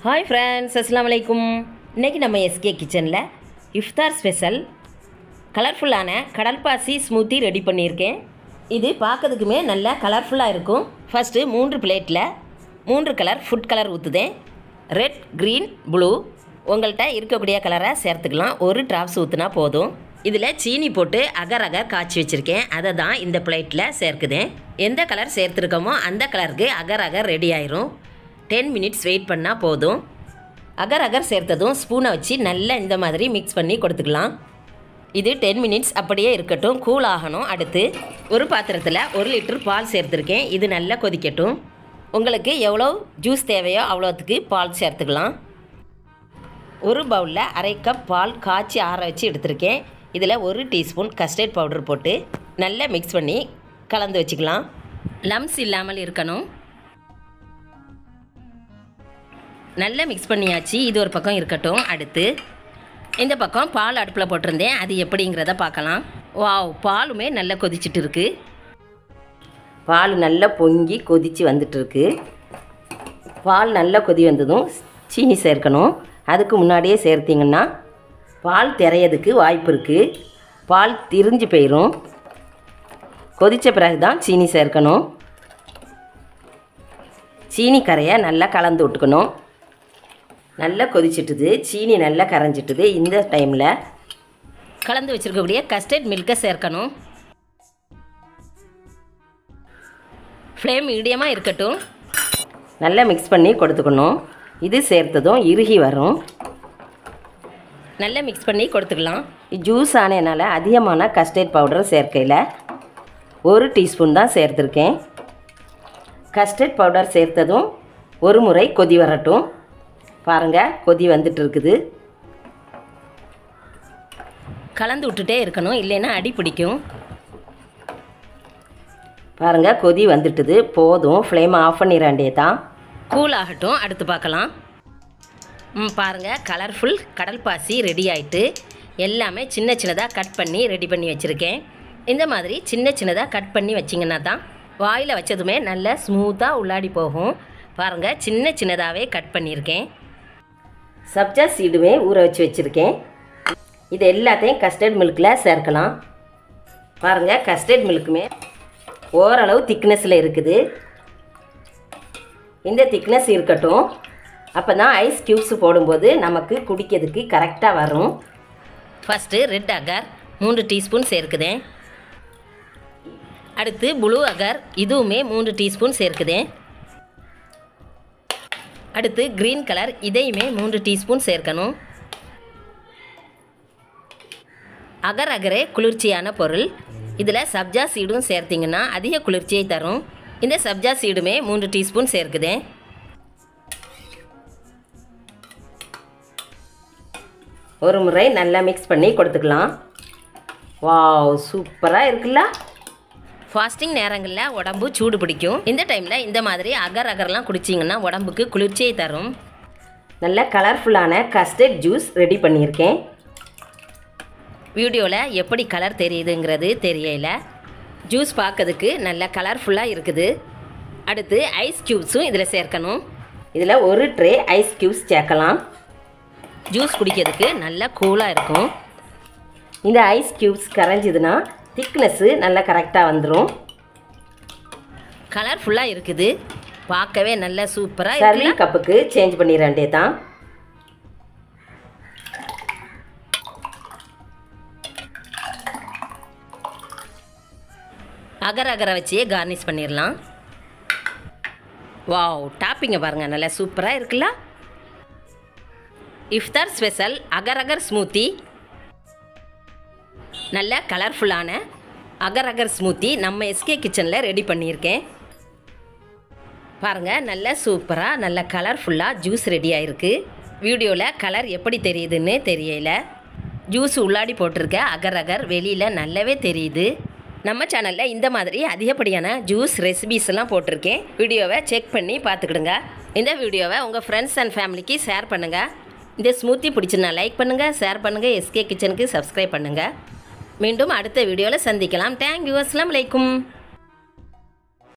Hi friends अस्सलाम वालेकुम। इनकी நம்ம எஸ்கே கிச்சனில் இஃப்தார் ஸ்பெஷல் கலர்ஃபுல்லான கடல் பாசி ஸ்மூத்தி ரெடி பண்ணியிருக்கேன். இது பார்க்கறதுக்குமே நல்லா கலர்ஃபுல்லாக இருக்கும். ஃபஸ்ட்டு 3 பிளேட்டில் 3 கலர் ஃபுட் கலர் ஊற்றுதேன். ரெட், க்ரீன், ப்ளூ உங்கள்கிட்ட இருக்கக்கூடிய கலரை சேர்த்துக்கலாம். ஒரு ட்ராப்ஸ் ஊற்றுனா போதும். இதில் சீனி போட்டு அகர் அகர் காய்ச்சி வச்சுருக்கேன். அதை தான் இந்த பிளேட்டில் சேர்க்குதேன். எந்த கலர் சேர்த்துருக்கோமோ அந்த கலருக்கு அகர் அகர் ரெடி ஆயிரும். 10 மினிட்ஸ் வெயிட் பண்ணால் போதும். அகர் அகர் சேர்த்ததும் ஸ்பூனை வச்சு நல்லா இந்த மாதிரி மிக்ஸ் பண்ணி கொடுத்துக்கலாம். இது 10 மினிட்ஸ் அப்படியே இருக்கட்டும், கூல் ஆகணும். அடுத்து ஒரு பாத்திரத்தில் 1 லிட்டர் பால் சேர்த்துருக்கேன். இது நல்லா கொதிக்கட்டும். உங்களுக்கு எவ்வளோ ஜூஸ் தேவையோ அவ்வளோத்துக்கு பால் சேர்த்துக்கலாம். ஒரு பவுலில் 1/2 கப் பால் காய்ச்சி ஆற வச்சு எடுத்திருக்கேன். இதில் 1 டீஸ்பூன் கஸ்டர்ட் பவுடர் போட்டு நல்லா மிக்ஸ் பண்ணி கலந்து வச்சுக்கலாம். லம்ஸ் இல்லாமல் இருக்கணும். நல்லா மிக்ஸ் பண்ணியாச்சு. இது ஒரு பக்கம் இருக்கட்டும். அடுத்து இந்த பக்கம் பால் அடுப்பில் போட்டிருந்தேன். அது எப்படிங்கிறத பார்க்கலாம். வாவ், பாலுமே நல்லா கொதிச்சுட்டு இருக்கு. பால் நல்லா பொங்கி கொதித்து வந்துட்டுருக்கு. பால் நல்லா கொதி வந்ததும் சீனி சேர்க்கணும். அதுக்கு முன்னாடியே சேர்த்திங்கன்னா பால் திரையதுக்கு வாய்ப்பு இருக்குது. பால் திரிஞ்சு போயிடும். கொதித்த பிறகு தான் சீனி சேர்க்கணும். சீனி கரையை நல்லா கலந்து விட்டுக்கணும். நல்லா கொதிச்சிட்டுது, சீனி நல்லா கரைஞ்சிட்டுது. இந்த டைமில் கலந்து வச்சுருக்கக்கூடிய கஸ்டர்ட் மில்கை சேர்க்கணும். ஃப்ளேம் மீடியமாக இருக்கட்டும். நல்லா மிக்ஸ் பண்ணி கொடுத்துக்கணும். இது சேர்த்ததும் இறுகி வரும். நல்லா மிக்ஸ் பண்ணி கொடுத்துக்கலாம். ஜூஸ் ஆனதுனால அதிகமான கஸ்டர்ட் பவுடர் சேர்க்கையில் 1 டீஸ்பூன் தான் சேர்த்துருக்கேன். கஸ்டர்ட் பவுடர் சேர்த்ததும் ஒரு முறை கொதி வரட்டும். பாருங்கள், கொதி வந்துட்டு இருக்குது. கலந்து விட்டுட்டே இருக்கணும், இல்லைன்னா அடி பிடிக்கும். பாருங்கள், கொதி வந்துட்டுது. போதும், ஃப்ளேம் ஆஃப் பண்ணிடாண்டே தான். கூல் ஆகட்டும். அடுத்து பார்க்கலாம். பாருங்கள், கலர்ஃபுல் கடல் பாசி ரெடி ஆகிட்டு எல்லாமே சின்ன சின்னதாக கட் பண்ணி ரெடி பண்ணி வச்சுருக்கேன். இந்த மாதிரி சின்ன சின்னதாக கட் பண்ணி வச்சிங்கன்னா தான் வாயில் வச்சதுமே நல்லா ஸ்மூத்தாக உள்ளாடி போகும். பாருங்கள், சின்ன சின்னதாகவே கட் பண்ணியிருக்கேன். சப்ஜா சீடுமே ஊற வச்சு வச்சுருக்கேன். இது எல்லாத்தையும் கஸ்டர்ட் மில்கில் சேர்க்கலாம். பாருங்கள், கஸ்டர்ட் மில்க்குமே ஓரளவு திக்னஸில் இருக்குது. இந்த திக்னஸ் இருக்கட்டும். அப்போ தான் ஐஸ் க்யூப்ஸ் போடும்போது நமக்கு குடிக்கிறதுக்கு கரெக்டாக வரும். ஃபஸ்ட்டு ரெட் அகர் 3 டீஸ்பூன் சேர்க்குதேன். அடுத்து ப்ளூ அகர், இதுவுமே 3 டீஸ்பூன் சேர்க்குதேன். அடுத்து க்ரீன் கலர், இதையுமே 3 டீஸ்பூன் சேர்க்கணும். அகர் அகரே குளிர்ச்சியான பொருள். இதில் சப்ஜா சீடும் சேர்த்திங்கன்னா அதிக குளிர்ச்சியை தரும். இந்த சப்ஜா சீடுமே 3 டீஸ்பூன் சேர்க்குதேன். ஒரு முறை நல்லா மிக்ஸ் பண்ணி கொடுத்துக்கலாம். வாவ், சூப்பராக இருக்குல்ல. ஃபாஸ்டிங் நேரங்களில் உடம்பு சூடு பிடிக்கும். இந்த டைமில் இந்த மாதிரி அகர் அகர்லாம் குடிச்சிங்கன்னா உடம்புக்கு குளிர்ச்சியை தரும். நல்ல கலர்ஃபுல்லான கஸ்டர்ட் ஜூஸ் ரெடி பண்ணியிருக்கேன். வீடியோவில் எப்படி கலர் தெரியுதுங்கிறது தெரியல. ஜூஸ் பார்க்கறதுக்கு நல்ல கலர்ஃபுல்லாக இருக்குது. அடுத்து ஐஸ் க்யூப்ஸும் இதில் சேர்க்கணும். இதில் 1 ட்ரே ஐஸ் க்யூப்ஸ் சேர்க்கலாம். ஜூஸ் குடிக்கிறதுக்கு நல்லா கூலாக இருக்கும். இந்த ஐஸ் க்யூப்ஸ் கரைஞ்சிதுன்னா திக்னஸ்ஸு நல்லா கரெக்டாக வந்துடும். கலர்ஃபுல்லாக இருக்குது. பார்க்கவே நல்லா சூப்பராக. சர்விங் கப்புக்கு சேஞ்ச் பண்ணிடுறே தான். அகர் அகரை வச்சே கார்னிஷ் பண்ணிடலாம். வாவ், டாப்பிங்கை பாருங்கள், நல்லா சூப்பராக இருக்குல்ல. இஃப்தார் ஸ்பெஷல் அகர் அகர் ஸ்மூத்தி. நல்ல கலர்ஃபுல்லான அகர் அகர் ஸ்மூத்தி நம்ம எஸ்கே கிச்சனில் ரெடி பண்ணியிருக்கேன். பாருங்கள், நல்ல சூப்பராக நல்ல கலர்ஃபுல்லாக ஜூஸ் ரெடி ஆகிருக்கு. வீடியோவில் கலர் எப்படி தெரியுதுன்னு தெரியல. ஜூஸ் உள்ளாடி போட்டிருக்க அகர் அகர் வெளியில் நல்லாவே தெரியுது. நம்ம சேனலில் இந்த மாதிரி அதிகப்படியான ஜூஸ் ரெசிபீஸ்லாம் போட்டிருக்கேன். வீடியோவை செக் பண்ணி பார்த்துக்கிடுங்க. இந்த வீடியோவை உங்கள் ஃப்ரெண்ட்ஸ் அண்ட் ஃபேமிலிக்கு ஷேர் பண்ணுங்கள். இந்த ஸ்மூத்தி பிடிச்சிருந்தா லைக் பண்ணுங்கள், ஷேர் பண்ணுங்கள், எஸ்கே கிச்சனுக்கு சப்ஸ்கிரைப் பண்ணுங்கள். மீண்டும் அடுத்த வீடியோவில் சந்திக்கலாம். தேங்க்யூ. அஸ்ஸலாமு அலைக்கும்.